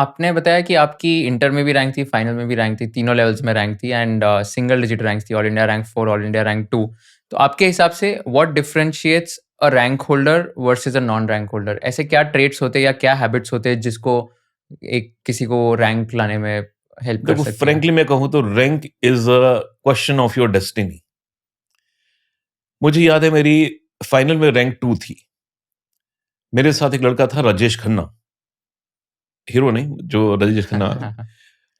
आपने बताया कि आपकी इंटर में भी रैंक थी, फाइनल में भी रैंक थी, तीनों लेवल्स में रैंक थी एंड सिंगल डिजिट रैंक्स थी, all India rank 4, all India rank 2। तो आपके हिसाब से what differentiates a rank holder versus a non rank holder? ऐसे क्या ट्रेट्स होते हैं या क्या हैबिट्स होते हैं जिसको एक किसी को रैंक लाने में हेल्प कर देखो, सकती है? फ्रेंकली मैं कहूँ तो rank is a question of your destiny. मुझे याद है मेरी फाइनल में रैंक 2 थी। मेरे साथ एक लड़का था राजेश खन्ना, हीरो नहीं, जो Rajesh Khanna,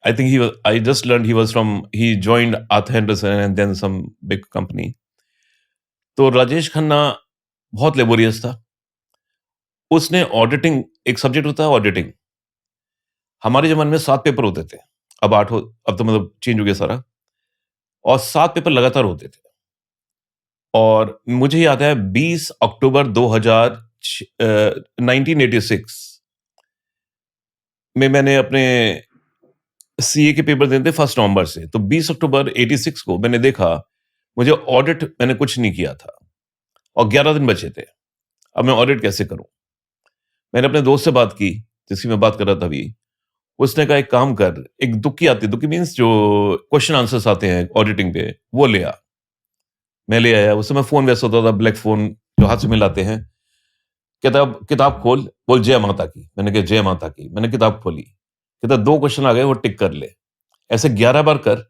I think I just learned he was from he joined Arthur Andersen and then some big company. तो राजेश खन्ना बहुत लेबोरियस था। उसने ऑडिटिंग, एक सब्जेक्ट होता है ऑडिटिंग, हमारे ज़माने में 7 पेपर होते थे। अब 8 हो, अब तो मतलब चेंज हो गया सारा, और 7 पेपर लगातार होते थे। और मुझे याद है 20 अक्टूबर 1986 में मैंने अपने सीए के पेपर देने थे 1 नवंबर से। तो 20 अक्टूबर 86 को मैंने देखा, मुझे ऑडिट, मैंने कुछ नहीं किया था और 11 दिन बचे थे। अब मैं ऑडिट कैसे करूं? मैंने अपने दोस्त से बात की, जिसकी मैं बात कर रहा था अभी। उसने कहा एक काम कर, एक दुक्की आती है, दुक्की मीन्स जो क्वेश्चन आंसर्स आते हैं ऑडिटिंग पे, वो ले आ। मैं ले आया। उस समय फोन वैसा होता था, ब्लैक फोन जो हाथ से मिलाते हैं। कहता किताब खोल, बोल जय माता की। मैंने कहा जय माता की। मैंने किताब खोली। कहता 2 क्वेश्चन आ गए, वो टिक कर ले। ऐसे 11 बार कर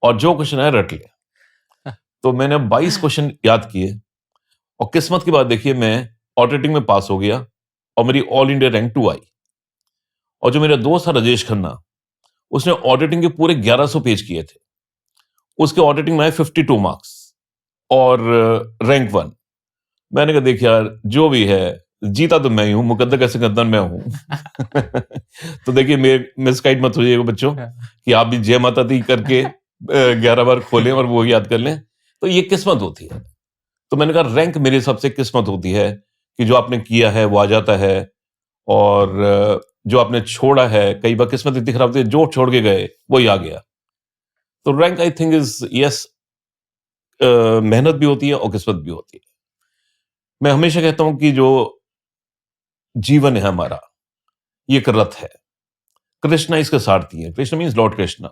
और जो क्वेश्चन आया रट ले। तो मैंने 22 क्वेश्चन याद किए और किस्मत की बात देखिए, मैं ऑडिटिंग में पास हो गया और मेरी ऑल इंडिया रैंक 2 आई। और जो मेरा दोस्त था राजेश खन्ना, उसने ऑडिटिंग के पूरे 1100 पेज किए थे। उसके ऑडिटिंग में आए 52 मार्क्स और रैंक 1। मैंने कहा देख यार, जो भी है, जीता तो मैं ही हूं, मुकद्दर का सिकंदर मैं हूं। तो देखिए, मिसगाइड मत हो जाइएगा बच्चों, कि आप भी जय माता दी करके 11 बार खोलें और वो याद कर लें। तो ये किस्मत होती है। तो मैंने कहा रैंक मेरे हिसाब से किस्मत होती है, कि जो आपने किया है वो आ जाता है, और जो आपने छोड़ा है, कई बार किस्मत इतनी खराब होती है, जो छोड़ के गए वही आ गया। तो rank I think is yes, मेहनत भी होती है और किस्मत भी होती है। मैं हमेशा कहता हूं कि जो जीवन है हमारा, ये एक रथ है। कृष्णा इसके सारथी है। Krishna means Lord Krishna.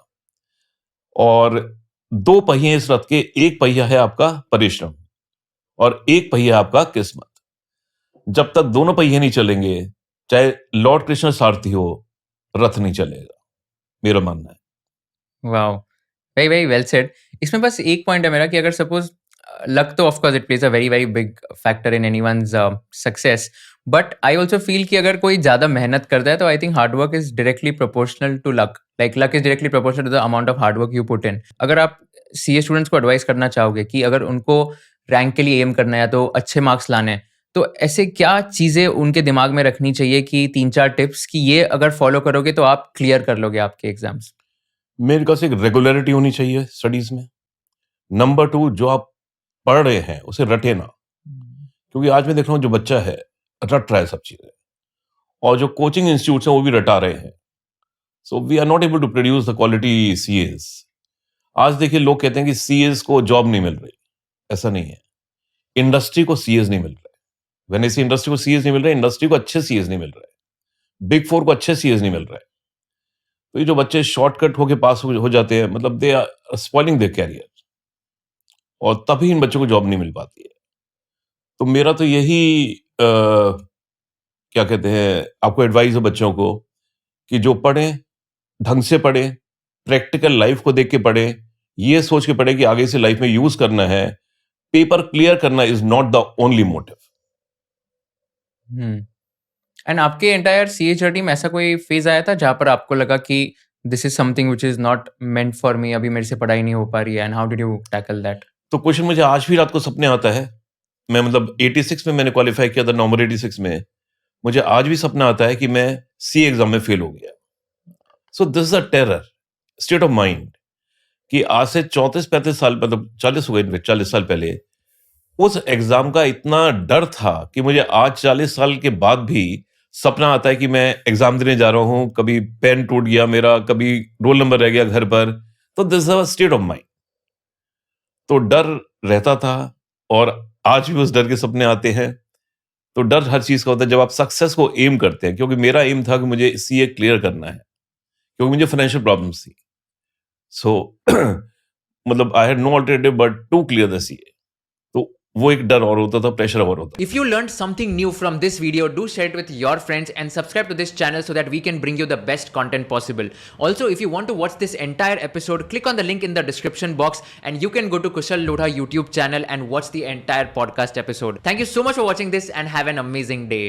और 2 पहिए इस रथ के, एक पहिया है आपका परिश्रम और एक पहिया है आपका किस्मत। जब तक दोनों पहिए नहीं चलेंगे, चाहे लॉर्ड कृष्ण सारथी हो, रथ नहीं चलेगा, मेरा मानना है। Wow! Very, very well said. इसमें बस एक पॉइंट है मेरा कि अगर सपोज़ लक तो of course it plays a very, very big factor in anyone's success. But I also feel कि अगर कोई ज़्यादा मेहनत करता है तो I think hard work is directly proportional to luck. Like luck is directly proportional to the amount of hard work you put in. अगर आप सीए स्टूडेंट्स को एडवाइस करना चाहोगे कि अगर उनको रैंक के लिए एम करना है या तो अच्छे मार्क्स लाने हैं, तो ऐसे क्या चीज़ें उनके दिमाग में रखनी चाहिए कि 3-4 टिप्स कि ये अगर फ़ॉलो करोगे तो आप क्लियर कर लोगे आपके एग्ज़ाम्स? मेरे ख्याल से एक रेगुलरिटी होनी चाहिए स्टडीज में। नंबर 2, जो आप पढ़ रहे हैं उसे रटे ना, क्योंकि आज मैं देख रहा हूं जो बच्चा है रट रहा है सब चीजें, और जो कोचिंग इंस्टीट्यूट है वो भी रटा रहे हैं। So we are not able to produce the quality CS. आज देखिए, लोग कहते हैं कि सीएस को जॉब नहीं मिल रही। ऐसा नहीं है। इंडस्ट्री को सीएस नहीं मिल रहा है। व्हेन आई से इंडस्ट्री को सीएस नहीं मिल रहा है, इंडस्ट्री को अच्छे सीएस नहीं मिल रहा है, बिग 4 को अच्छे सीएस नहीं मिल रहा है। तो ये जो बच्चे शॉर्टकट होके पास हो जाते हैं, मतलब they are spoiling their career, और तभी इन बच्चों को जॉब नहीं मिल पाती है। तो मेरा तो यही क्या कहते हैं, आपको एडवाइस है बच्चों को, कि जो पढ़ें, ढंग से पढ़ें, प्रैक्टिकल लाइफ को देख के पढ़ें, ये सोच के पढ़ें कि आगे से लाइफ में यूज करना है। पेपर क्लियर करना is not the only motive. Hmm. And आपके एंटायर सीए जर्नी में ऐसा कोई फेज़ आया था जहाँ पर आपको लगा कि this is something which is not meant for me, अभी मेरे से पढ़ाई नहीं हो पा रही है, and how did you tackle that? तो क्वेश्चन मुझे आज भी रात को सपने आता है। मैं मतलब 86 में मैंने क्वालिफाई किया था, नवंबर 86 में। मुझे आज भी सपना आता है कि मैं सी एग्जाम में फेल हो गया। So this is a terror state of mind, कि आज से 34-35 साल, मतलब 40 हो गए, 40 साल पहले उस एग्जाम का इतना डर था कि मुझे आज 40 साल के बाद भी सपना आता है कि मैं एग्जाम देने जा रहा हूं, कभी पेन टूट गया मेरा, कभी रोल नंबर रह गया घर पर। तो this is state of mind. तो डर रहता था, और आज भी उस डर के सपने आते हैं। तो डर हर चीज का होता है जब आप सक्सेस को एम करते हैं, क्योंकि मेरा एम था कि मुझे सीए क्लियर करना है, क्योंकि मुझे फाइनेंशियल प्रॉब्लम्स थी। सो मतलब I had no alternative but to clear the CA. तो वो एक डर और होता था, प्रेशर और होता था। If you learned something new from this video, do share it with your friends and subscribe to this channel so that we can bring you the best content possible. Also, if you want to watch this entire episode, click on the link in the description box and you can go to Kushal Lodha YouTube channel and watch the entire podcast episode. Thank you so much for watching this and have an amazing day.